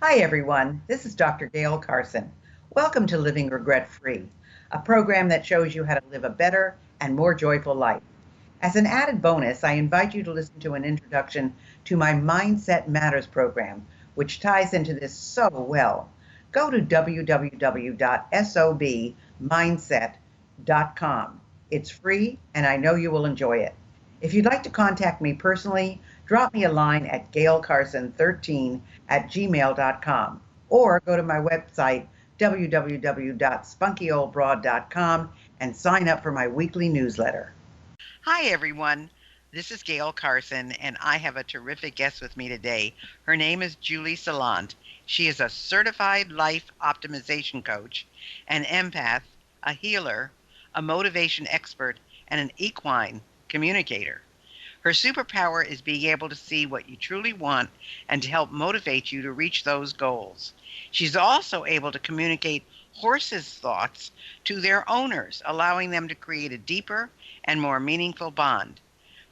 Hi, everyone. This is Dr. Gayle Carson. Welcome to Living Regret Free, a program that shows you how to live a better and more joyful life. As an added bonus, I invite you to listen to an introduction to my Mindset Matters program, which ties into this so well. Go to www.sobmindset.com. It's free, and I know you will enjoy it. If you'd like to contact me personally, drop me a line at gaylecarson13@gmail.com or go to my website, www.spunkyoldbroad.com, and sign up for my weekly newsletter. Hi, everyone. This is Gayle Carson, and I have a terrific guest with me today. Her name is Julie Saillant. She is a certified life optimization coach, an empath, a healer, a motivation expert, and an equine communicator. Her superpower is being able to see what you truly want and to help motivate you to reach those goals. She's also able to communicate horses' thoughts to their owners, allowing them to create a deeper and more meaningful bond.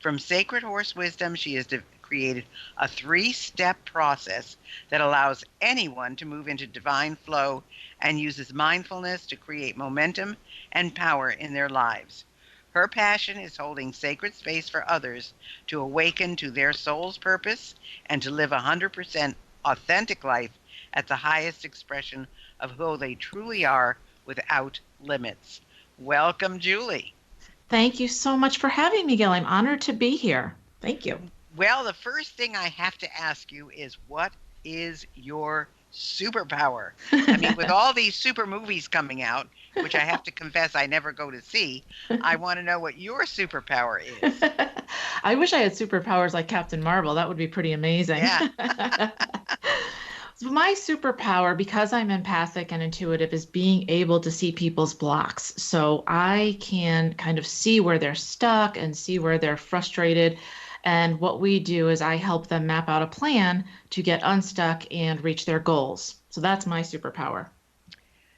From sacred horse wisdom, she has created a 3-step process that allows anyone to move into divine flow and uses mindfulness to create momentum and power in their lives. Her passion is holding sacred space for others to awaken to their soul's purpose and to live a 100% authentic life at the highest expression of who they truly are without limits. Welcome, Julie. Thank you so much for having me, Gail. I'm honored to be here. Thank you. Well, the first thing I have to ask you is, what is your superpower? I mean, with all these super movies coming out, which I have to confess I never go to see, I want to know what your superpower is. I wish I had superpowers like Captain Marvel. That would be pretty amazing. Yeah. So my superpower, because I'm empathic and intuitive, is being able to see people's blocks. So I can kind of see where they're stuck and see where they're frustrated. And what we do is I help them map out a plan to get unstuck and reach their goals. So that's my superpower.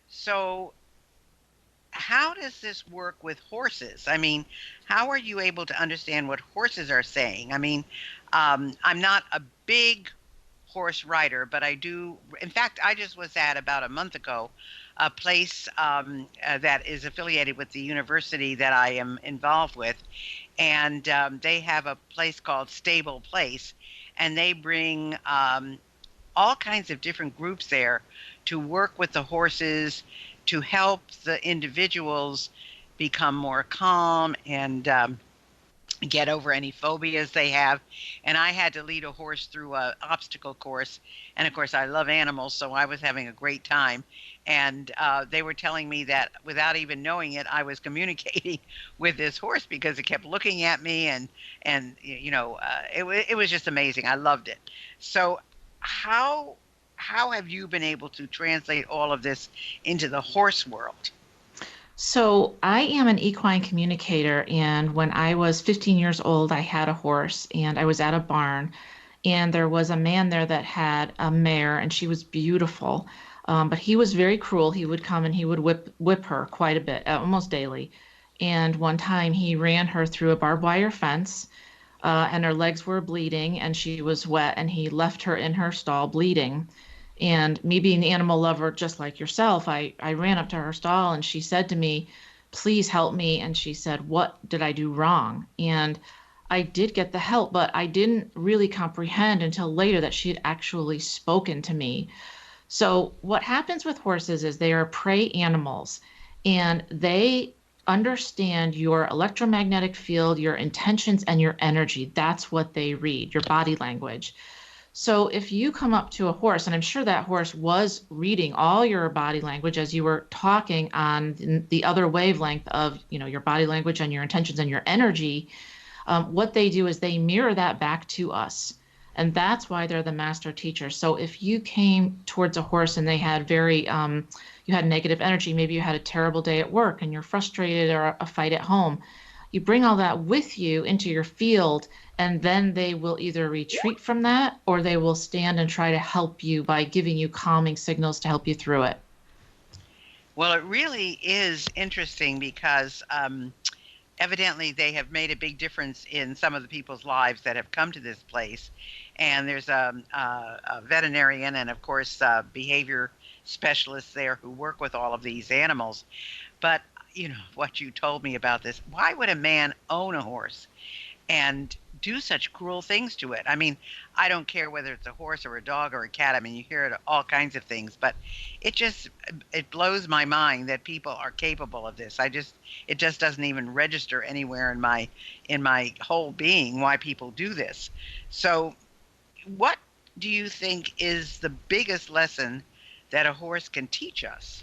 So how does this work with horses? I mean, how are you able to understand what horses are saying? I mean, I'm not a big horse rider, but I do. In fact, I just was at, about a month ago, a place that is affiliated with the university that I am involved with. And they have a place called Stable Place, and they bring all kinds of different groups there to work with the horses, to help the individuals become more calm and get over any phobias they have. And I had to lead a horse through an obstacle course. And of course, I love animals, so I was having a great time. And they were telling me that without even knowing it, I was communicating with this horse because it kept looking at me, and it was just amazing. I loved it. So how have you been able to translate all of this into the horse world? So I am an equine communicator, and when I was 15 years old, I had a horse, and I was at a barn, and there was a man there that had a mare, and she was beautiful, but he was very cruel. He would come and he would whip her quite a bit, almost daily. And one time he ran her through a barbed wire fence, and her legs were bleeding, and she was wet, and he left her in her stall bleeding. And me being the animal lover, just like yourself, I ran up to her stall and she said to me, "Please help me." And she said, "What did I do wrong?" And I did get the help, but I didn't really comprehend until later that she had actually spoken to me. So what happens with horses is they are prey animals, and they understand your electromagnetic field, your intentions, and your energy. That's what they read, your body language. So if you come up to a horse, and I'm sure that horse was reading all your body language as you were talking on the other wavelength of, your body language and your intentions and your energy, what they do is they mirror that back to us. And that's why they're the master teacher. So if you came towards a horse and they had you had negative energy, maybe you had a terrible day at work and you're frustrated, or a fight at home, you bring all that with you into your field, and then they will either retreat from that or they will stand and try to help you by giving you calming signals to help you through it. Well, it really is interesting because evidently they have made a big difference in some of the people's lives that have come to this place. And there's a veterinarian and, of course, behavior specialists there who work with all of these animals. But what you told me about this, why would a man own a horse and do such cruel things to it? I mean, I don't care whether it's a horse or a dog or a cat. I mean, you hear it all kinds of things, but it blows my mind that people are capable of this. It just doesn't even register anywhere in my whole being why people do this. So, what do you think is the biggest lesson that a horse can teach us?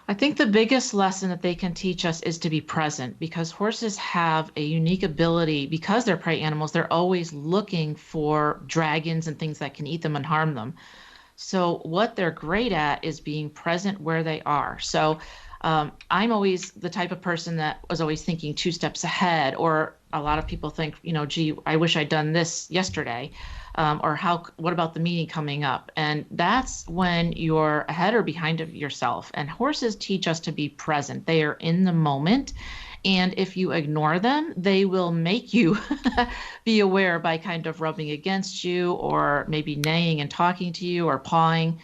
I think the biggest lesson that they can teach us is to be present, because horses have a unique ability. Because they're prey animals, they're always looking for dragons and things that can eat them and harm them. So what they're great at is being present where they are. So I'm always the type of person that was always thinking 2 steps ahead, or a lot of people think, gee, I wish I'd done this yesterday. Or what about the meeting coming up? And that's when you're ahead or behind of yourself. And horses teach us to be present. They are in the moment. And if you ignore them, they will make you be aware by kind of rubbing against you, or maybe neighing and talking to you, or pawing.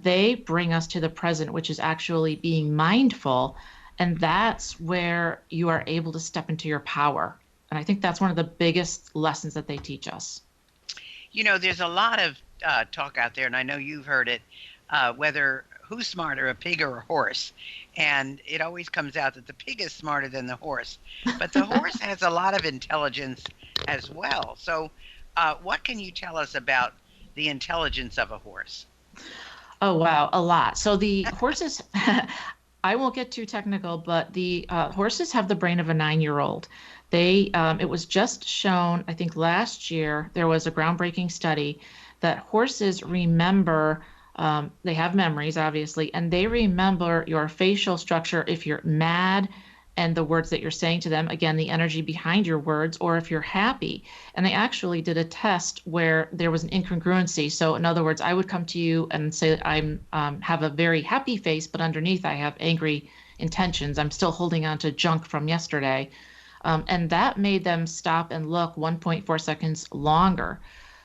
They bring us to the present, which is actually being mindful. And that's where you are able to step into your power. And I think that's one of the biggest lessons that they teach us. There's a lot of talk out there, and I know you've heard it, whether who's smarter, a pig or a horse. And it always comes out that the pig is smarter than the horse. But the horse has a lot of intelligence as well. So what can you tell us about the intelligence of a horse? Oh, wow, a lot. So the horses, I won't get too technical, but the horses have the brain of a 9-year-old. It was just shown, I think last year, there was a groundbreaking study that horses remember, they have memories, obviously, and they remember your facial structure if you're mad and the words that you're saying to them, again, the energy behind your words, or if you're happy. And they actually did a test where there was an incongruency. So in other words, I would come to you and say I'm have a very happy face, but underneath I have angry intentions. I'm still holding on to junk from yesterday. And that made them stop and look 1.4 seconds longer.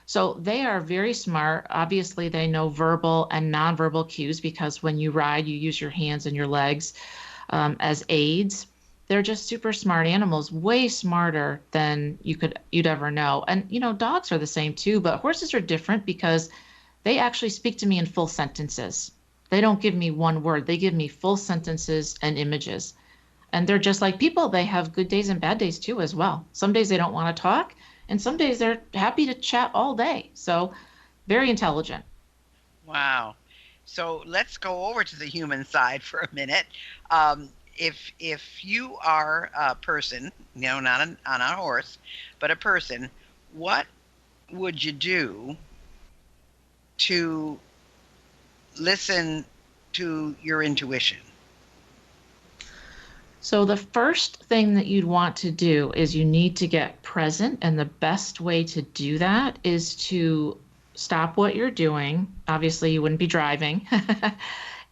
So they are very smart. Obviously, they know verbal and nonverbal cues, because when you ride, you use your hands and your legs as aids. They're just super smart animals, way smarter than you'd ever know. And dogs are the same too, but horses are different because they actually speak to me in full sentences. They don't give me one word. They give me full sentences and images. And they're just like people. They have good days and bad days too as well. Some days they don't want to talk, and some days they're happy to chat all day. So very intelligent. Wow. So let's go over to the human side for a minute. Um, if you are a person, not a horse, but a person, what would you do to listen to your intuition? So the first thing that you'd want to do is you need to get present. And the best way to do that is to stop what you're doing. Obviously, you wouldn't be driving.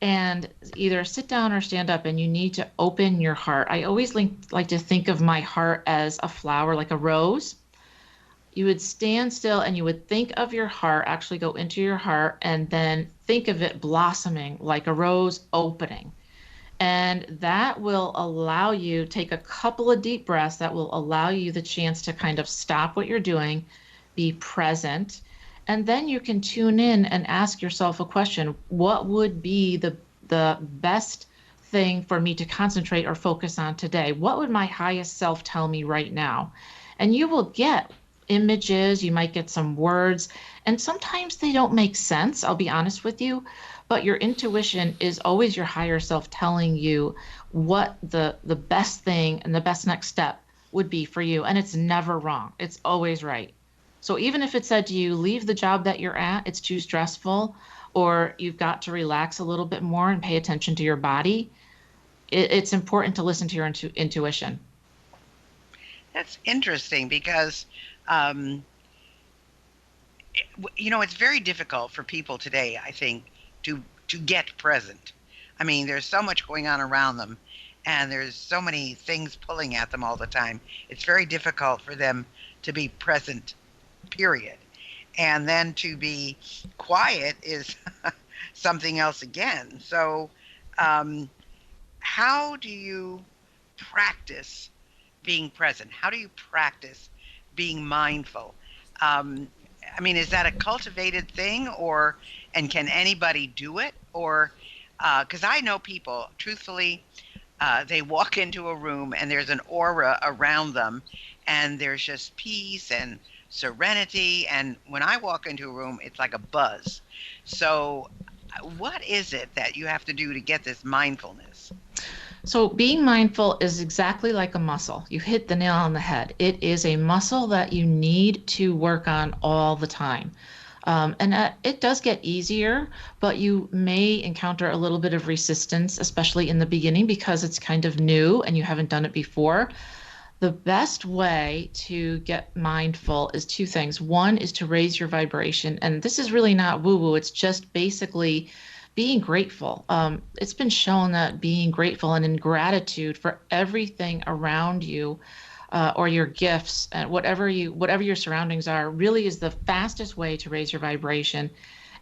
And either sit down or stand up, and you need to open your heart. I always like to think of my heart as a flower, like a rose. You would stand still and you would think of your heart, actually go into your heart, and then think of it blossoming like a rose opening. And that will allow you take a couple of deep breaths that will allow you the chance to kind of stop what you're doing, be present, and then you can tune in and ask yourself a question. What would be the best thing for me to concentrate or focus on today? What would my highest self tell me right now? And you will get images, you might get some words, and sometimes they don't make sense, I'll be honest with you, but your intuition is always your higher self telling you what the best thing and the best next step would be for you. And it's never wrong. It's always right. So even if it said to you, leave the job that you're at, it's too stressful, or you've got to relax a little bit more and pay attention to your body, it's important to listen to your intuition. That's interesting because, um, it's very difficult for people today, I think, to get present. I mean, there's so much going on around them, and there's so many things pulling at them all the time. It's very difficult for them to be present, period. And then to be quiet is something else again. So, um, how do you practice being present? How do you practice being mindful? Um, I mean, is that a cultivated thing, or and can anybody do it? Or because I know people, truthfully, they walk into a room and there's an aura around them, and there's just peace and serenity. And when I walk into a room, it's like a buzz. So, what is it that you have to do to get this mindfulness? So, being mindful is exactly like a muscle. You hit the nail on the head. It is a muscle that you need to work on all the time. And it does get easier, but you may encounter a little bit of resistance, especially in the beginning, because it's kind of new and you haven't done it before. The best way to get mindful is two things. One is to raise your vibration. And this is really not woo woo, it's just basically being grateful. It's been shown that being grateful and in gratitude for everything around you, or your gifts and whatever your surroundings are, really is the fastest way to raise your vibration.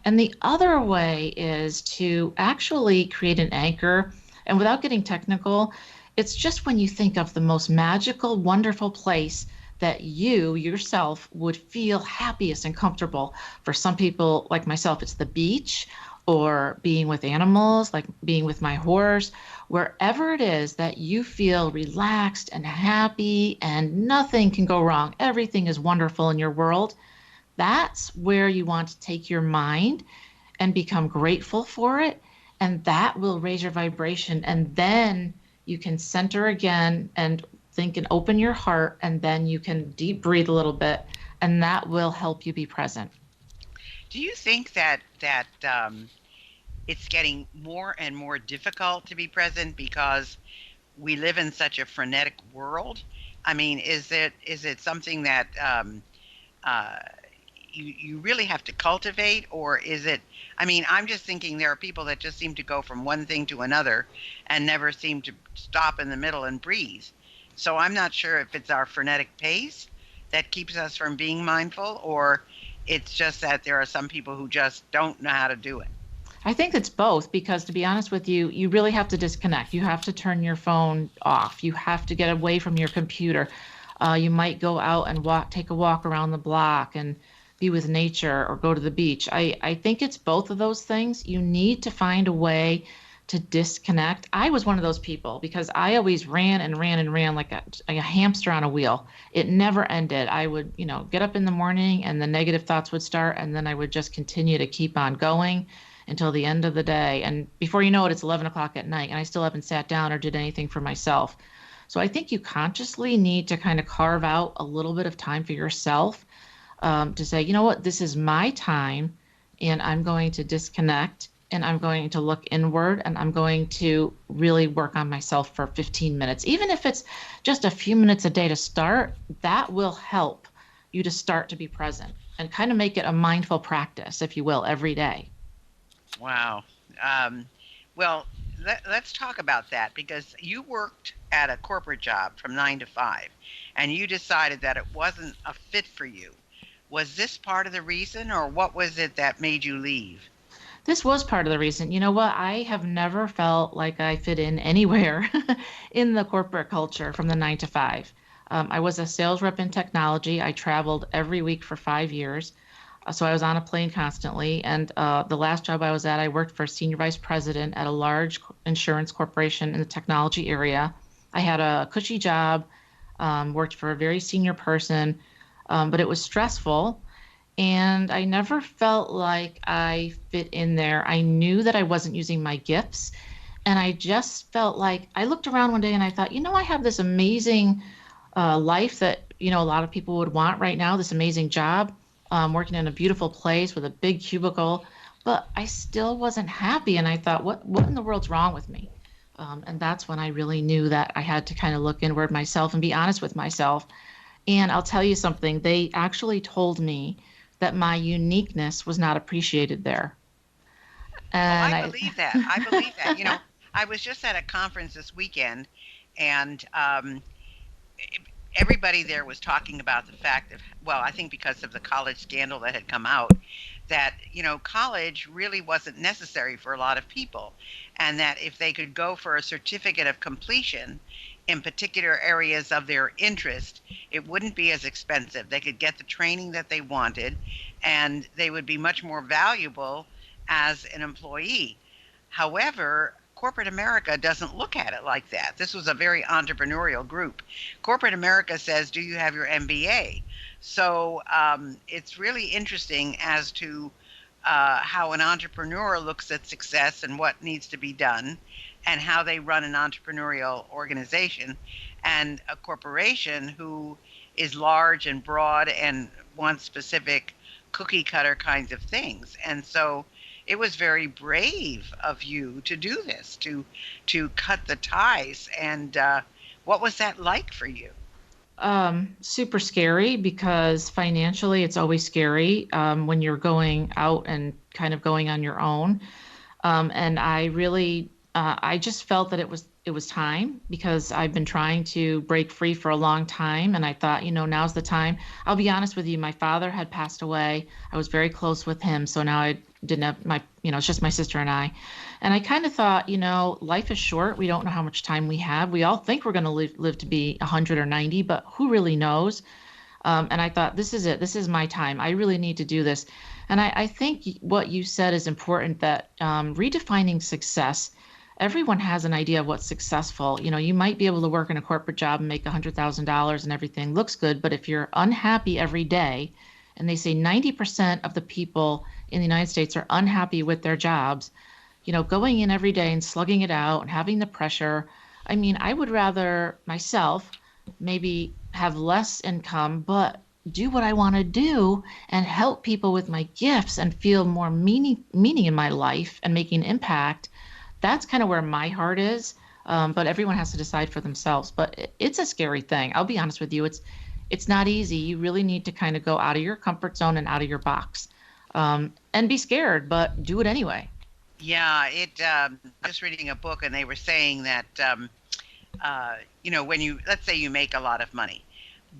And the other way is to actually create an anchor. And without getting technical, it's just when you think of the most magical, wonderful place that you yourself would feel happiest and comfortable. For some people, like myself, it's the beach or being with animals, like being with my horse, wherever it is that you feel relaxed and happy and nothing can go wrong. Everything is wonderful in your world. That's where you want to take your mind and become grateful for it. And that will raise your vibration. And then you can center again and think and open your heart. And then you can deep breathe a little bit. And that will help you be present. Do you think that it's getting more and more difficult to be present because we live in such a frenetic world? I mean, is it something that uh, you really have to cultivate, or is it? I mean, I'm just thinking there are people that just seem to go from one thing to another and never seem to stop in the middle and breathe. So I'm not sure if it's our frenetic pace that keeps us from being mindful, or it's just that there are some people who just don't know how to do it. I think it's both because, to be honest with you, you really have to disconnect. You have to turn your phone off. You have to get away from your computer. You might go out and take a walk around the block and be with nature or go to the beach. I think it's both of those things. You need to find a way to disconnect. I was one of those people because I always ran and ran and ran like a hamster on a wheel. It never ended. I would, get up in the morning and the negative thoughts would start, and then I would just continue to keep on going until the end of the day. And before you know it, it's 11 o'clock at night, and I still haven't sat down or did anything for myself. So I think you consciously need to kind of carve out a little bit of time for yourself, to say, you know what, this is my time, and I'm going to disconnect and I'm going to look inward and I'm going to really work on myself for 15 minutes. Even if it's just a few minutes a day to start, that will help you to start to be present and kind of make it a mindful practice, if you will, every day. Wow. Um, well, let's talk about that because you worked at a corporate job from 9 to 5 and you decided that it wasn't a fit for you. Was this part of the reason, or what was it that made you leave? This was part of the reason. You know what? I have never felt like I fit in anywhere in the corporate culture from the 9 to 5. I was a sales rep in technology. I traveled every week for 5 years. So I was on a plane constantly. And the last job I was at, I worked for senior vice president at a large insurance corporation in the technology area. I had a cushy job, worked for a very senior person, but it was stressful. And I never felt like I fit in there. I knew that I wasn't using my gifts. And I just felt like I looked around one day and I thought, I have this amazing life that, a lot of people would want right now, this amazing job, working in a beautiful place with a big cubicle. But I still wasn't happy. And I thought, what in the world's wrong with me? And that's when I really knew that I had to kind of look inward myself and be honest with myself. And I'll tell you something, they actually told me that my uniqueness was not appreciated there. Oh, I And believe that. I believe that. I was just at a conference this weekend, and everybody there was talking about the fact of, well, I think because of the college scandal that had come out, that, college really wasn't necessary for a lot of people. And that if they could go for a certificate of completion in particular areas of their interest, it wouldn't be as expensive. They could get the training that they wanted, and they would be much more valuable as an employee. However, corporate America doesn't look at it like that. This was a very entrepreneurial group. Corporate America says, do you have your MBA? So it's really interesting as to how an entrepreneur looks at success and what needs to be done, and how they run an entrepreneurial organization, and a corporation who is large and broad and wants specific cookie cutter kinds of things. And so it was very brave of you to do this, to cut the ties. And what was that like for you? Super scary because financially it's always scary when you're going out and kind of going on your own. And I really, I just felt that it was time because I've been trying to break free for a long time. And I thought, now's the time. I'll be honest with you, my father had passed away. I was very close with him. So now I didn't have it's just my sister and I. And I kind of thought, life is short. We don't know how much time we have. We all think we're going to live to be 100 or 90, but who really knows? And I thought, this is it. This is my time. I really need to do this. And I think what you said is important, that redefining success. Everyone has an idea of what's successful. You might be able to work in a corporate job and make $100,000 and everything looks good. But if you're unhappy every day, and they say 90% of the people in the United States are unhappy with their jobs, going in every day and slugging it out and having the pressure. I mean, I would rather myself maybe have less income, but do what I want to do and help people with my gifts and feel more meaning in my life and making impact. That's kind of where my heart is. But everyone has to decide for themselves. But it's a scary thing. I'll be honest with you. It's not easy. You really need to kind of go out of your comfort zone and out of your box, and be scared, but do it anyway. Yeah, just reading a book, and they were saying that, when let's say you make a lot of money,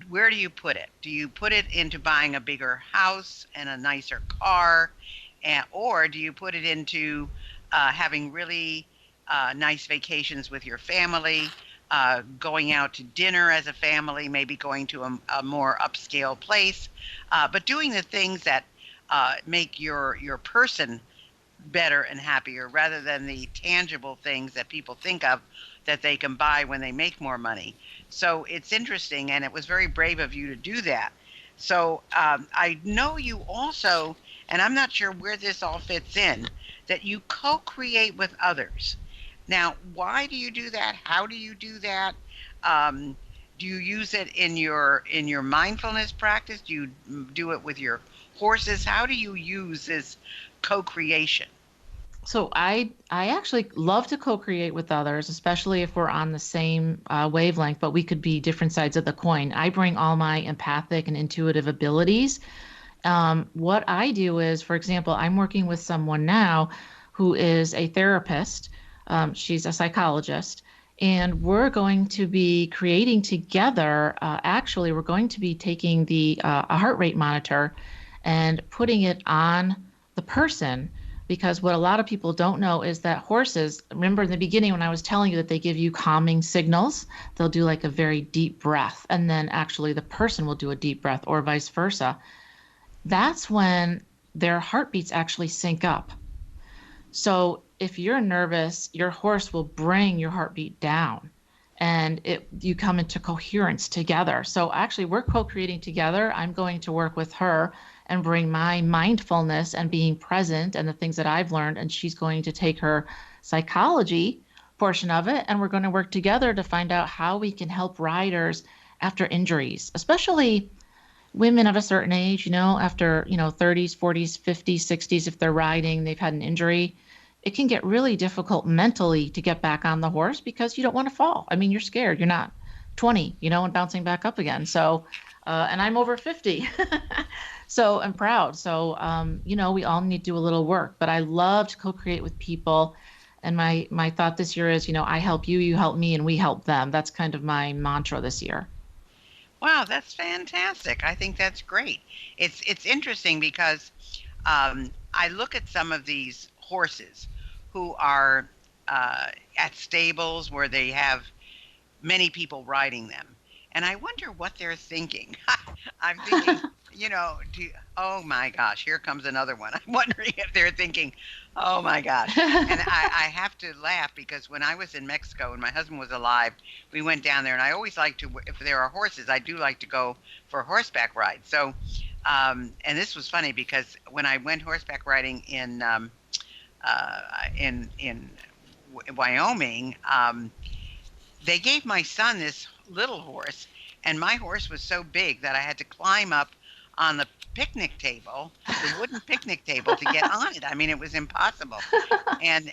where do you put it? Do you put it into buying a bigger house and a nicer car, or do you put it into having really nice vacations with your family, going out to dinner as a family, maybe going to a more upscale place, but doing the things that make your person better and happier, rather than the tangible things that people think of that they can buy when they make more money. So it's interesting, and it was very brave of you to do that. So I know you also, and I'm not sure where this all fits in, that you co-create with others. Now, why do you do that? How do you do that? Do you use it in your mindfulness practice? Do you do it with your horses? How do you use this co-creation? So I actually love to co-create with others, especially if we're on the same wavelength, but we could be different sides of the coin. I bring all my empathic and intuitive abilities. What I do is, for example, I'm working with someone now who is a therapist. She's a psychologist, and we're going to be creating together. Actually, we're going to be taking a heart rate monitor and putting it on the person. Because what a lot of people don't know is that horses, remember in the beginning when I was telling you that they give you calming signals, they'll do like a very deep breath, and then actually the person will do a deep breath, or vice versa. That's when their heartbeats actually sync up. So if you're nervous, your horse will bring your heartbeat down, and you come into coherence together. So actually we're co-creating together. I'm going to work with her and bring my mindfulness and being present and the things that I've learned, and she's going to take her psychology portion of it, and we're going to work together to find out how we can help riders after injuries, especially women of a certain age, after, 30s, 40s, 50s, 60s, if they're riding, they've had an injury. It can get really difficult mentally to get back on the horse because you don't want to fall. I mean, you're scared. You're not 20, and bouncing back up again. So, and I'm over 50. So I'm proud. So, we all need to do a little work, but I love to co-create with people. And my thought this year is, I help you, you help me, and we help them. That's kind of my mantra this year. Wow, that's fantastic. I think that's great. It's interesting because I look at some of these horses who are at stables where they have many people riding them. And I wonder what they're thinking. I'm thinking, oh my gosh, here comes another one. I'm wondering if they're thinking, oh my gosh. And I have to laugh because when I was in Mexico and my husband was alive, we went down there and I always like to, if there are horses, I do like to go for a horseback ride. So, and this was funny because when I went horseback riding in Wyoming, they gave my son this little horse, and my horse was so big that I had to climb up on the picnic table, the wooden picnic table, to get on it. I mean, it was impossible. And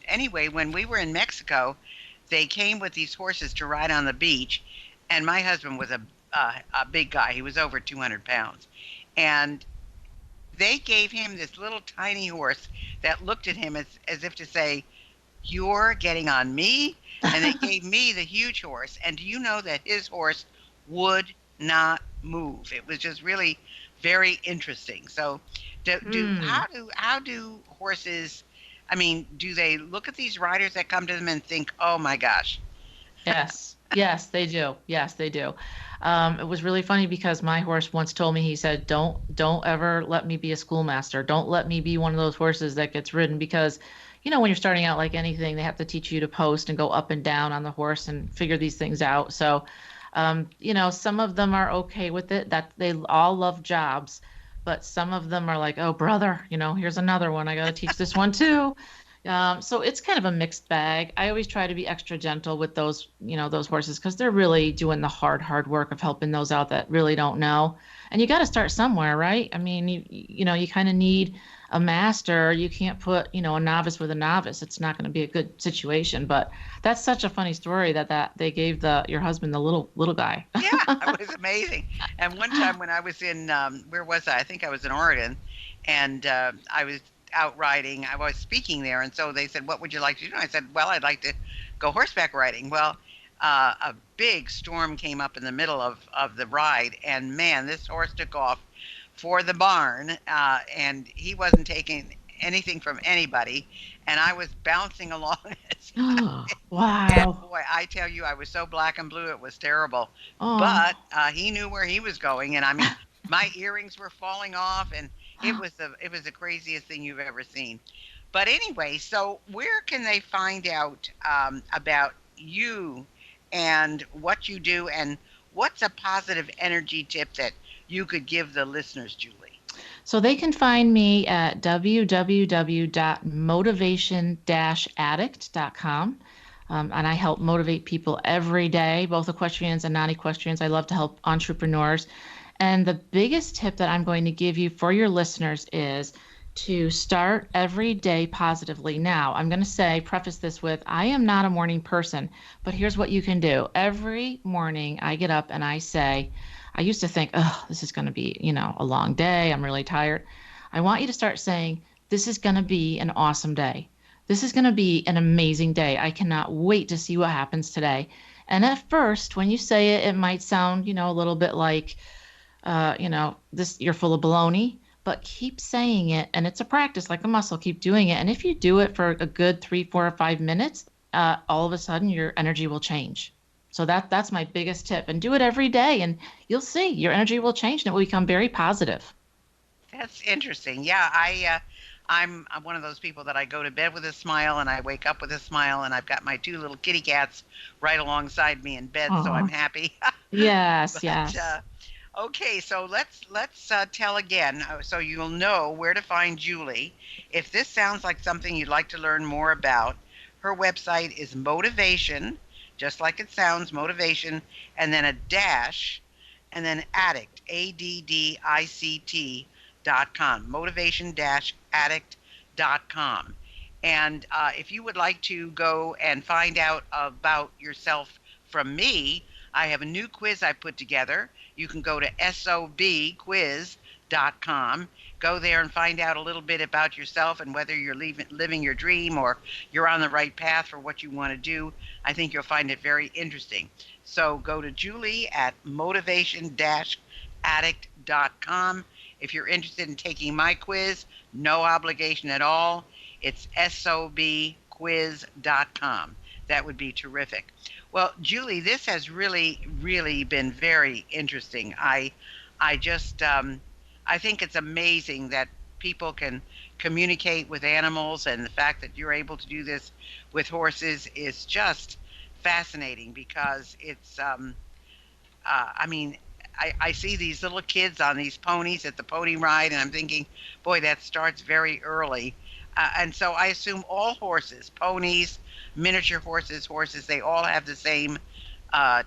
anyway, when we were in Mexico, they came with these horses to ride on the beach, and my husband was a big guy. He was over 200 pounds, and they gave him this little tiny horse that looked at him as if to say, "You're getting on me?" And they gave me the huge horse. And do you know that his horse would not move? It was just really very interesting. So, how do horses? I mean, do they look at these riders that come to them and think, "Oh my gosh"? Yes. Yes, they do. Yes, they do. It was really funny because my horse once told me, he said, don't ever let me be a schoolmaster. Don't let me be one of those horses that gets ridden because, when you're starting out like anything, they have to teach you to post and go up and down on the horse and figure these things out. So, some of them are okay with it, that they all love jobs, but some of them are like, oh, brother, here's another one. I got to teach this one too. So it's kind of a mixed bag. I always try to be extra gentle with those horses because they're really doing the hard work of helping those out that really don't know. And you got to start somewhere, right? I mean, you kind of need a master. You can't put, a novice with a novice. It's not going to be a good situation. But that's such a funny story that they gave your husband the little guy. Yeah, it was amazing. And one time when I was in, where was I? I think I was in Oregon, and I was out riding. I was speaking there, and so they said, "What would you like to do?" And I said, "Well, I'd like to go horseback riding." Well, a big storm came up in the middle of the ride, and man, this horse took off for the barn, and he wasn't taking anything from anybody, and I was bouncing along. And Wow. boy, I tell you, I was so black and blue, it was terrible. Oh. But he knew where he was going, and I mean, my earrings were falling off, and it was the craziest thing you've ever seen. But anyway, so where can they find out about you and what you do, and what's a positive energy tip that you could give the listeners, Julie? So they can find me at www.motivation-addict.com. And I help motivate people every day, both equestrians and non-equestrians. I love to help entrepreneurs. And the biggest tip that I'm going to give you for your listeners is to start every day positively. Now, I'm going to preface this with, I am not a morning person, but here's what you can do. Every morning I get up and I say, I used to think, oh, this is going to be, a long day. I'm really tired. I want you to start saying, this is going to be an awesome day. This is going to be an amazing day. I cannot wait to see what happens today. And at first, when you say it, it might sound, a little bit like, you're full of baloney, but keep saying it. And it's a practice like a muscle. Keep doing it. And if you do it for a good 3, 4, or 5 minutes, all of a sudden your energy will change. So that's my biggest tip. And do it every day, and you'll see your energy will change and it will become very positive. That's interesting. Yeah, I'm one of those people that I go to bed with a smile and I wake up with a smile, and I've got my 2 little kitty cats right alongside me in bed, so I'm Oh, happy. yes, But yes. okay, so let's tell again, so you'll know where to find Julie. If this sounds like something you'd like to learn more about, her website is motivation, just like it sounds, motivation, and then a dash, and then addict, ADDICT.com, motivation-addict.com. And if you would like to go and find out about yourself from me, I have a new quiz I put together. You can go to sobquiz.com Go there and find out a little bit about yourself and whether you're living your dream or you're on the right path for what you want to do. I think you'll find it very interesting. So go to Julie at motivation-addict.com. If you're interested in taking my quiz, no obligation at all. It's sobquiz.com. That would be terrific. Well, Julie, this has really, really been very interesting. I just, I think it's amazing that people can communicate with animals, and the fact that you're able to do this with horses is just fascinating because it's, I mean, I see these little kids on these ponies at the pony ride, and I'm thinking, boy, that starts very early. And so I assume all horses, ponies, miniature horses, they all have the same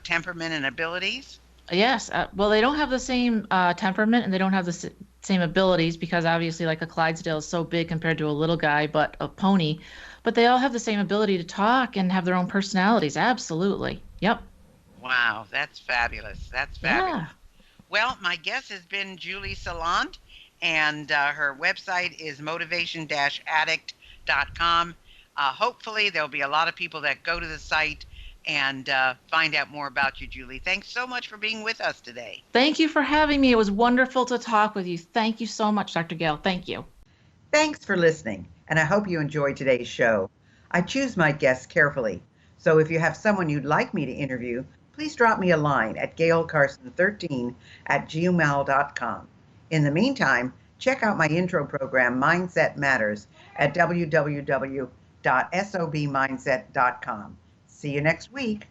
temperament and abilities. Yes. Well, they don't have the same temperament and they don't have the same abilities because obviously, like a Clydesdale is so big compared to a little guy, but a pony. But they all have the same ability to talk and have their own personalities. Absolutely. Yep. Wow, that's fabulous. That's fabulous. Yeah. Well, my guest has been Julie Saillant, and her website is motivation-addict.com. Hopefully, there'll be a lot of people that go to the site and find out more about you, Julie. Thanks so much for being with us today. Thank you for having me. It was wonderful to talk with you. Thank you so much, Dr. Gayle. Thank you. Thanks for listening, and I hope you enjoyed today's show. I choose my guests carefully, so if you have someone you'd like me to interview, please drop me a line at gaylecarson13@gmail.com. In the meantime, check out my intro program, Mindset Matters, at www.sobmindset.com. See you next week.